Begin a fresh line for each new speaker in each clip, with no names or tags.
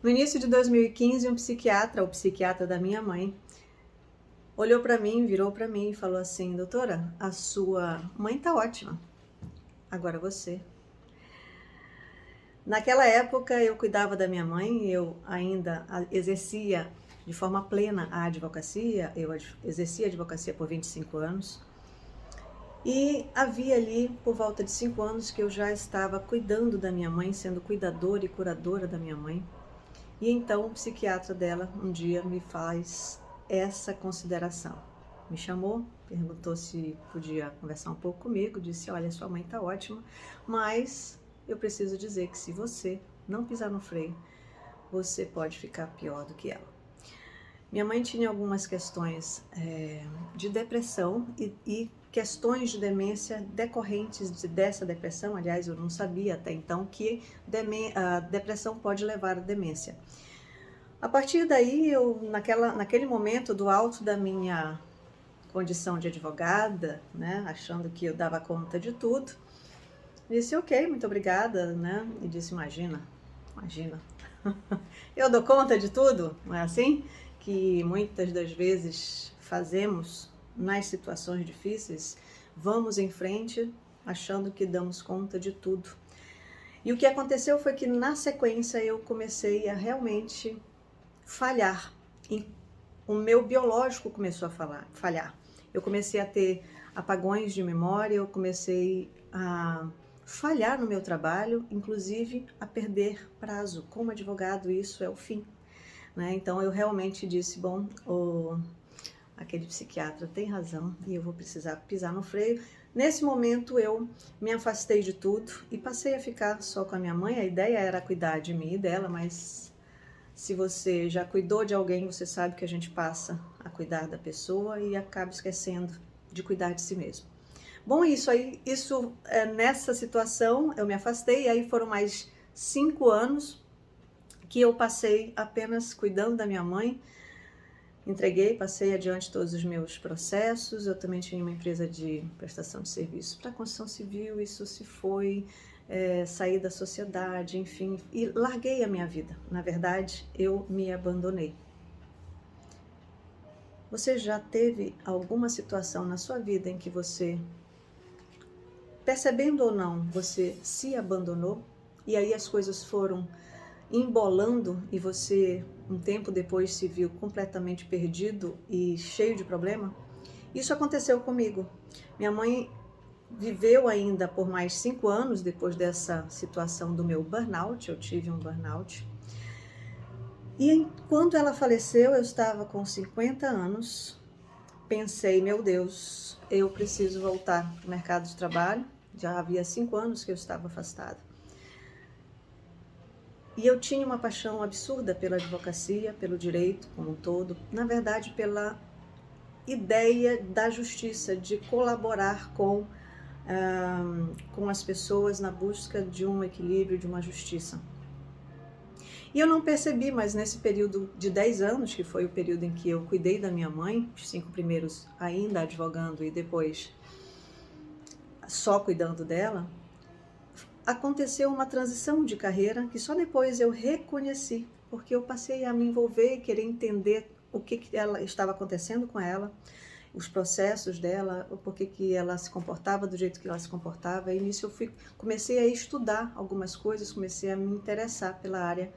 No início de 2015, um psiquiatra, o psiquiatra da minha mãe, olhou para mim, virou para mim e falou assim: doutora, a sua mãe tá ótima, agora você. Naquela época eu cuidava da minha mãe, eu ainda exercia de forma plena a advocacia, eu exercia a advocacia por 25 anos. E havia ali, por volta de 5 anos, que eu já estava cuidando da minha mãe, sendo cuidadora e curadora da minha mãe. E então o psiquiatra dela um dia me faz essa consideração. Me chamou, perguntou se podia conversar um pouco comigo, disse: olha, sua mãe está ótima, mas eu preciso dizer que se você não pisar no freio, você pode ficar pior do que ela. Minha mãe tinha algumas questões de depressão e questões de demência decorrentes dessa depressão. Aliás, eu não sabia até então que a depressão pode levar à demência. A partir daí, naquele momento, do alto da minha condição de advogada, né, achando que eu dava conta de tudo, disse: ok, muito obrigada, né? E disse: imagina, eu dou conta de tudo, não é assim? Que muitas das vezes fazemos nas situações difíceis, vamos em frente achando que damos conta de tudo. E o que aconteceu foi que na sequência eu comecei a realmente falhar. O meu biológico começou a falhar. Eu comecei a ter apagões de memória, eu comecei a falhar no meu trabalho, inclusive a perder prazo. Como advogado, isso é o fim. Né? Então eu realmente disse: bom, aquele psiquiatra tem razão e eu vou precisar pisar no freio. Nesse momento eu me afastei de tudo e passei a ficar só com a minha mãe. A ideia era cuidar de mim e dela, mas se você já cuidou de alguém, você sabe que a gente passa a cuidar da pessoa e acaba esquecendo de cuidar de si mesmo. Bom, nessa situação eu me afastei, e aí foram mais 5 anos que eu passei apenas cuidando da minha mãe. Passei adiante todos os meus processos. Eu também tinha uma empresa de prestação de serviço para construção civil, isso se foi, saí da sociedade, enfim, e larguei a minha vida. Na verdade, eu me abandonei. Você já teve alguma situação na sua vida em que você, percebendo ou não, você se abandonou e aí as coisas foram embolando e você, um tempo depois, se viu completamente perdido e cheio de problema? Isso aconteceu comigo. Minha mãe viveu ainda por mais 5 anos depois dessa situação do meu burnout. Eu tive um burnout. E quando ela faleceu, eu estava com 50 anos. Pensei: meu Deus, eu preciso voltar para o mercado de trabalho. Já havia 5 anos que eu estava afastada. E eu tinha uma paixão absurda pela advocacia, pelo direito como um todo, na verdade pela ideia da justiça, de colaborar com as pessoas na busca de um equilíbrio, de uma justiça. E eu não percebi, mas nesse período de 10 anos, que foi o período em que eu cuidei da minha mãe, os 5 primeiros ainda advogando e depois só cuidando dela, aconteceu uma transição de carreira que só depois eu reconheci, porque eu passei a me envolver e querer entender o que ela estava acontecendo com ela, os processos dela, por que ela se comportava do jeito que ela se comportava. E nisso comecei a estudar algumas coisas, comecei a me interessar pela área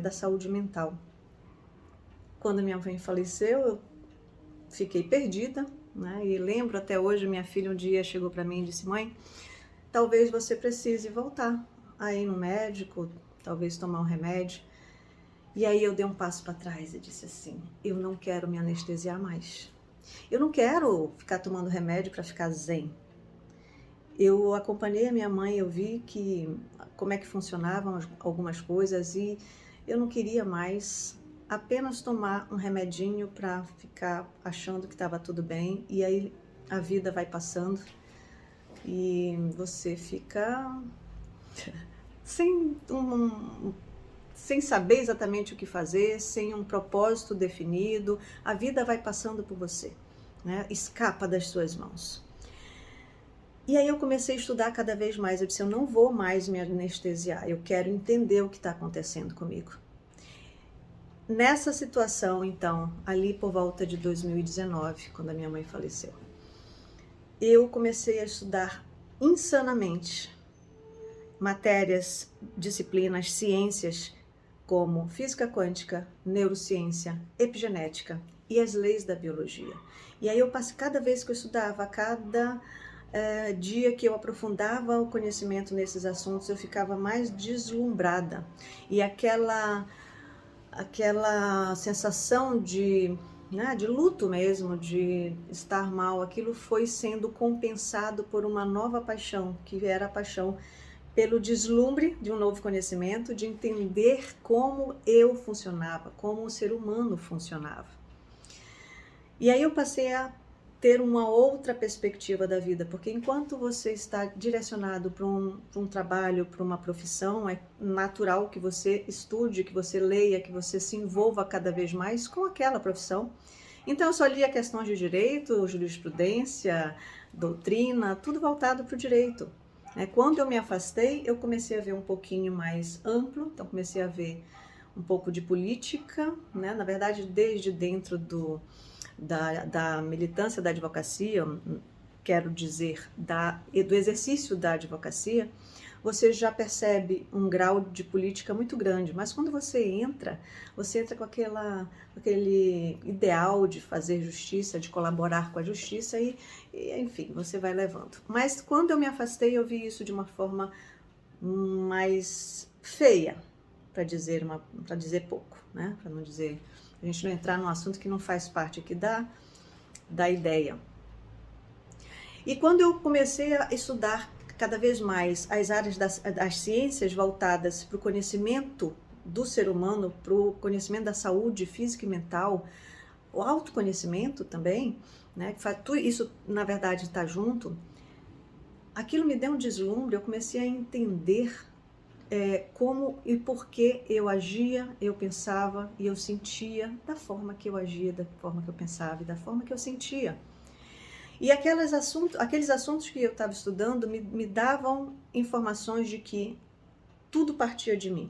da saúde mental. Quando minha mãe faleceu, eu fiquei perdida, né? E lembro até hoje, minha filha um dia chegou para mim e disse: mãe, talvez você precise voltar a ir no médico, talvez tomar um remédio. E aí eu dei um passo para trás e disse assim: eu não quero me anestesiar mais. Eu não quero ficar tomando remédio para ficar zen. Eu acompanhei a minha mãe, eu vi como é que funcionavam algumas coisas e eu não queria mais apenas tomar um remedinho para ficar achando que estava tudo bem, e aí a vida vai passando e você fica sem saber exatamente o que fazer, sem um propósito definido. A vida vai passando por você, né? Escapa das suas mãos. E aí eu comecei a estudar cada vez mais. Eu disse: eu não vou mais me anestesiar, eu quero entender o que está acontecendo comigo. nessa situação, então, ali por volta de 2019, quando a minha mãe faleceu, eu comecei a estudar insanamente matérias, disciplinas, ciências como física quântica, neurociência, epigenética e as leis da biologia. E aí eu passei, cada vez que eu estudava, cada dia que eu aprofundava o conhecimento nesses assuntos, eu ficava mais deslumbrada. E aquela sensação de luto mesmo, de estar mal, aquilo foi sendo compensado por uma nova paixão, que era a paixão pelo deslumbre de um novo conhecimento, de entender como eu funcionava, como o ser humano funcionava. E aí eu passei a ter uma outra perspectiva da vida, porque enquanto você está direcionado para um trabalho, para uma profissão, é natural que você estude, que você leia, que você se envolva cada vez mais com aquela profissão. Então eu só lia questões de direito, jurisprudência, doutrina, tudo voltado para o direito. Quando eu me afastei, eu comecei a ver um pouquinho mais amplo, então comecei a ver um pouco de política, na verdade desde dentro da militância da advocacia, quero dizer, do exercício da advocacia, você já percebe um grau de política muito grande, mas quando você entra com aquele ideal de fazer justiça, de colaborar com a justiça e enfim, você vai levando. Mas quando eu me afastei, eu vi isso de uma forma mais feia, para dizer pouco, para não dizer, a gente não entrar num assunto que não faz parte aqui da ideia. E quando eu comecei a estudar cada vez mais as áreas das ciências voltadas para o conhecimento do ser humano, para o conhecimento da saúde física e mental, o autoconhecimento também, isso na verdade está junto, aquilo me deu um deslumbre, eu comecei a entender como e por que eu agia, eu pensava e eu sentia da forma que eu agia, da forma que eu pensava e da forma que eu sentia. E aqueles assuntos que eu estava estudando me davam informações de que tudo partia de mim.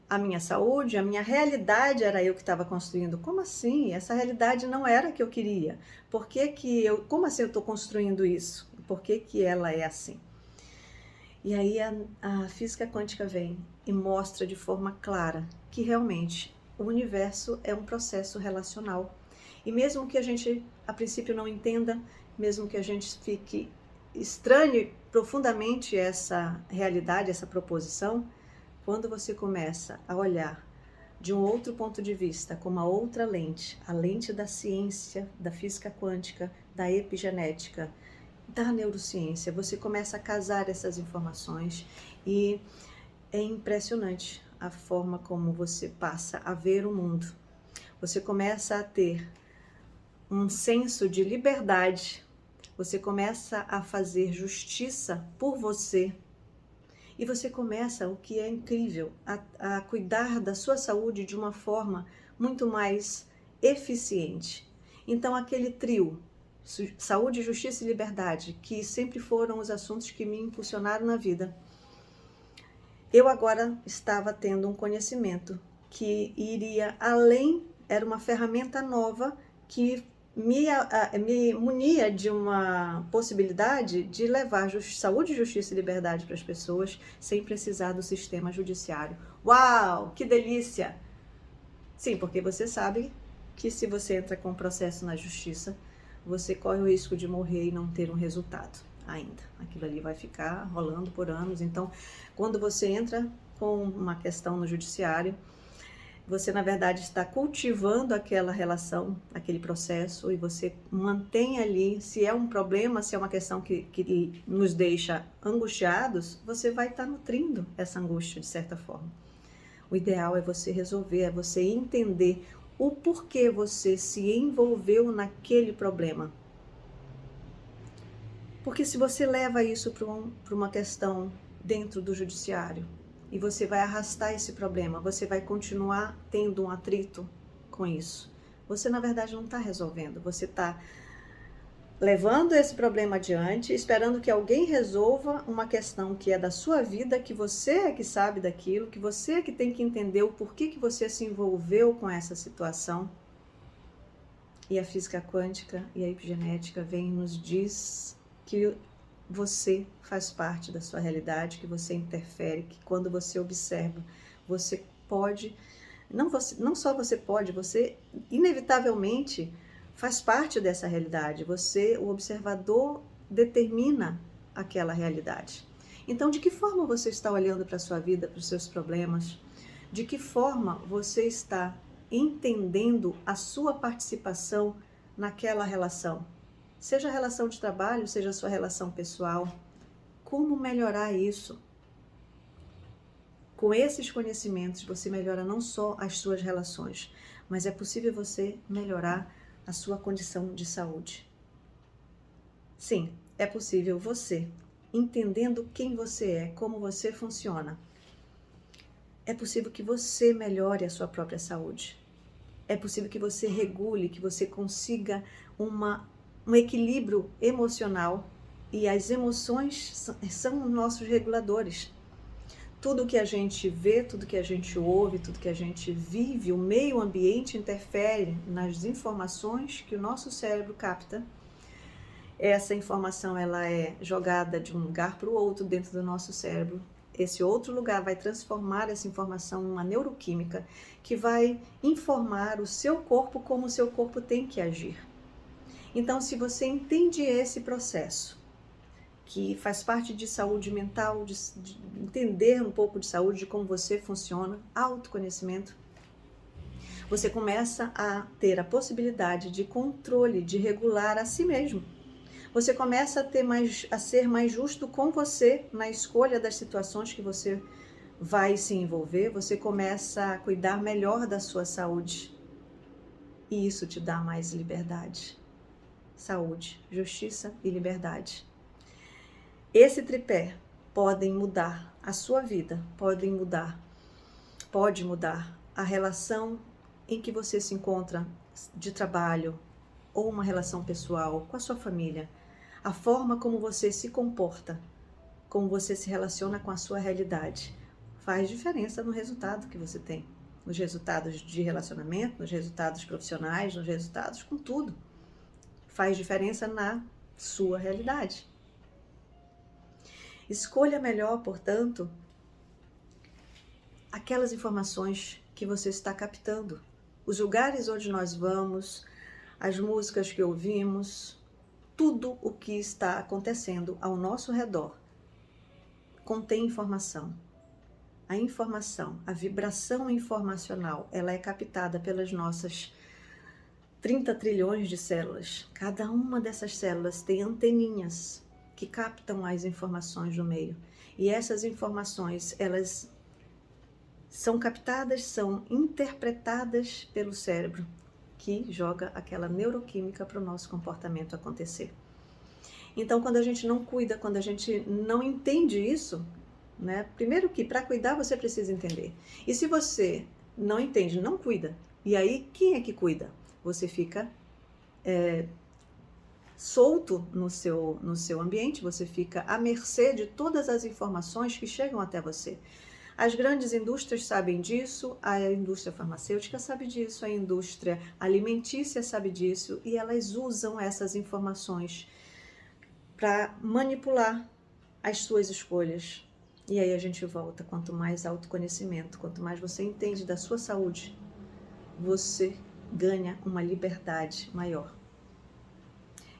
A minha saúde, a minha realidade era eu que estava construindo. Como assim? Essa realidade não era a que eu queria. Como assim eu estou construindo isso? Por que ela é assim? E aí a física quântica vem e mostra de forma clara que realmente o universo é um processo relacional. E mesmo que a gente, a princípio, não entenda, mesmo que a gente estranhe profundamente essa realidade, essa proposição, quando você começa a olhar de um outro ponto de vista, com uma outra lente, a lente da ciência, da física quântica, da epigenética, da neurociência, você começa a casar essas informações e é impressionante a forma como você passa a ver o mundo. Você começa a ter um senso de liberdade, você começa a fazer justiça por você e você começa, o que é incrível, a cuidar da sua saúde de uma forma muito mais eficiente. Então aquele trio, saúde, justiça e liberdade, que sempre foram os assuntos que me impulsionaram na vida, eu agora estava tendo um conhecimento que iria além, era uma ferramenta nova que me munia de uma possibilidade de levar saúde, justiça e liberdade para as pessoas sem precisar do sistema judiciário. Uau, que delícia! Sim, porque você sabe que se você entra com um processo na justiça, você corre o risco de morrer e não ter um resultado ainda. Aquilo ali vai ficar rolando por anos. Então, quando você entra com uma questão no judiciário, você, na verdade, está cultivando aquela relação, aquele processo, e você mantém ali, se é um problema, se é uma questão que nos deixa angustiados, você vai estar nutrindo essa angústia, de certa forma. O ideal é você resolver, é você entender o porquê você se envolveu naquele problema. Porque se você leva isso para uma questão dentro do judiciário, e você vai arrastar esse problema, você vai continuar tendo um atrito com isso. Você, na verdade, não está resolvendo, você está levando esse problema adiante, esperando que alguém resolva uma questão que é da sua vida, que você é que sabe daquilo, que você é que tem que entender o porquê que você se envolveu com essa situação. E a física quântica e a epigenética vem e nos diz que você faz parte da sua realidade, que você interfere, que quando você observa, você pode, não só você pode, você inevitavelmente faz parte dessa realidade. Você, o observador, determina aquela realidade. Então, de que forma você está olhando para a sua vida, para os seus problemas? De que forma você está entendendo a sua participação naquela relação? Seja a relação de trabalho, seja a sua relação pessoal. Como melhorar isso? Com esses conhecimentos, você melhora não só as suas relações, mas é possível você melhorar a sua condição de saúde. Sim, é possível você, entendendo quem você é, como você funciona, é possível que você melhore a sua própria saúde. É possível que você regule, que você consiga um equilíbrio emocional, e as emoções são nossos reguladores. Tudo que a gente vê, tudo que a gente ouve, tudo que a gente vive, o meio ambiente interfere nas informações que o nosso cérebro capta. Essa informação ela é jogada de um lugar para o outro dentro do nosso cérebro. Esse outro lugar vai transformar essa informação em uma neuroquímica que vai informar o seu corpo como o seu corpo tem que agir. Então, se você entende esse processo, que faz parte de saúde mental, de entender um pouco de saúde, de como você funciona, autoconhecimento, você começa a ter a possibilidade de controle, de regular a si mesmo. Você começa a ser mais justo com você na escolha das situações que você vai se envolver, você começa a cuidar melhor da sua saúde. E isso te dá mais liberdade. Saúde, justiça e liberdade. Esse tripé podem mudar a sua vida, pode mudar a relação em que você se encontra de trabalho ou uma relação pessoal com a sua família. A forma como você se comporta, como você se relaciona com a sua realidade, faz diferença no resultado que você tem. Nos resultados de relacionamento, nos resultados profissionais, nos resultados com tudo. Faz diferença na sua realidade. Escolha melhor, portanto, aquelas informações que você está captando. Os lugares onde nós vamos, as músicas que ouvimos, tudo o que está acontecendo ao nosso redor contém informação. A informação, a vibração informacional, ela é captada pelas nossas 30 trilhões de células. Cada uma dessas células tem anteninhas que captam as informações do meio. E essas informações, elas são captadas, são interpretadas pelo cérebro, que joga aquela neuroquímica para o nosso comportamento acontecer. Então, quando a gente não cuida, quando a gente não entende isso, né? Primeiro que para cuidar você precisa entender. E se você não entende, não cuida, e aí quem é que cuida? Você fica solto no seu ambiente, você fica à mercê de todas as informações que chegam até você. As grandes indústrias sabem disso, a indústria farmacêutica sabe disso, a indústria alimentícia sabe disso, e elas usam essas informações para manipular as suas escolhas. E aí a gente volta, quanto mais autoconhecimento, quanto mais você entende da sua saúde, você ganha uma liberdade maior.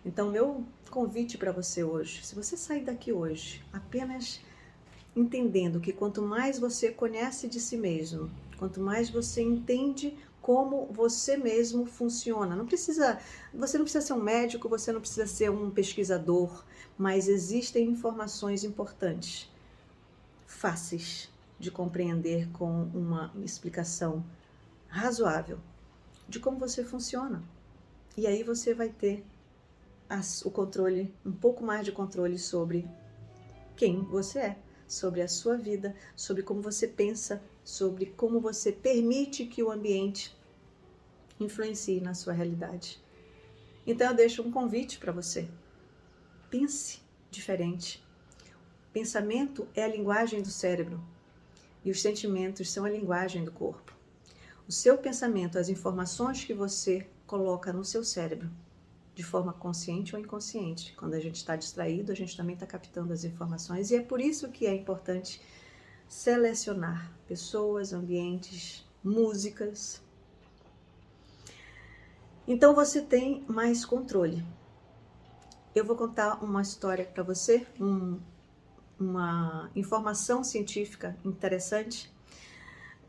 Então, meu convite para você hoje, se você sair daqui hoje apenas entendendo que quanto mais você conhece de si mesmo, quanto mais você entende como você mesmo funciona, você não precisa ser um médico, você não precisa ser um pesquisador, mas existem informações importantes, fáceis de compreender com uma explicação razoável de como você funciona. E aí você vai ter o controle, um pouco mais de controle sobre quem você é, sobre a sua vida, sobre como você pensa, sobre como você permite que o ambiente influencie na sua realidade. Então eu deixo um convite para você. Pense diferente. Pensamento é a linguagem do cérebro e os sentimentos são a linguagem do corpo. O seu pensamento, as informações que você coloca no seu cérebro, de forma consciente ou inconsciente. Quando a gente está distraído, a gente também está captando as informações e é por isso que é importante selecionar pessoas, ambientes, músicas. Então você tem mais controle. Eu vou contar uma história para você, uma informação científica interessante.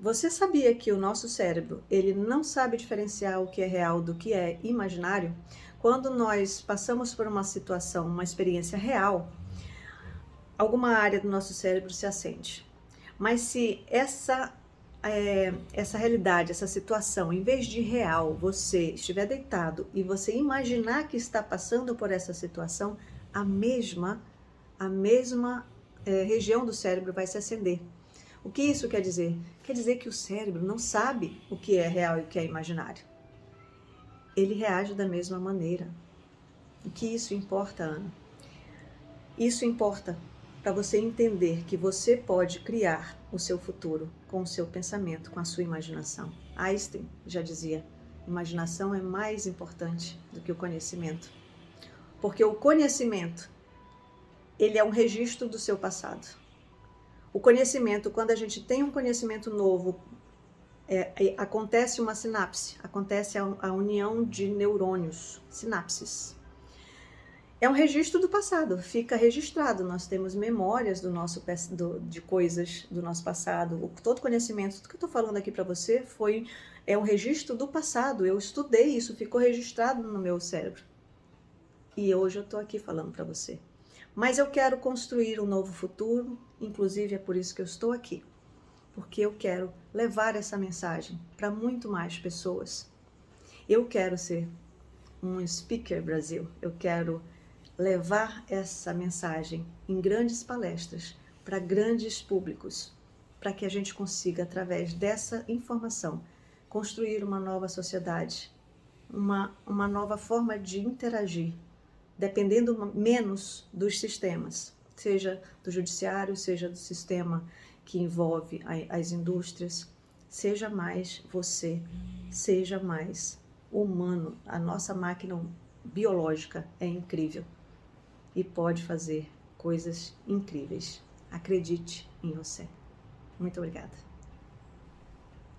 Você sabia que o nosso cérebro, ele não sabe diferenciar o que é real do que é imaginário? Quando nós passamos por uma situação, uma experiência real, alguma área do nosso cérebro se acende. Mas se essa realidade, essa situação, em vez de real, você estiver deitado e você imaginar que está passando por essa situação, a mesma região do cérebro vai se acender. O que isso quer dizer? Quer dizer que o cérebro não sabe o que é real e o que é imaginário. Ele reage da mesma maneira. O que isso importa, Ana? Isso importa para você entender que você pode criar o seu futuro com o seu pensamento, com a sua imaginação. Einstein já dizia, imaginação é mais importante do que o conhecimento. Porque o conhecimento, ele é um registro do seu passado. O conhecimento, quando a gente tem um conhecimento novo, acontece uma sinapse, acontece a união de neurônios, sinapses. É um registro do passado, fica registrado. Nós temos memórias de coisas do nosso passado. Todo conhecimento, tudo que eu estou falando aqui para você é um registro do passado. Eu estudei isso, ficou registrado no meu cérebro. E hoje eu estou aqui falando para você. Mas eu quero construir um novo futuro, inclusive é por isso que eu estou aqui. Porque eu quero levar essa mensagem para muito mais pessoas. Eu quero ser um speaker Brasil. Eu quero levar essa mensagem em grandes palestras para grandes públicos, para que a gente consiga, através dessa informação, construir uma nova sociedade, uma nova forma de interagir, dependendo menos dos sistemas, seja do judiciário, seja do sistema que envolve as indústrias, seja mais você, seja mais humano. A nossa máquina biológica é incrível e pode fazer coisas incríveis. Acredite em você. Muito obrigada.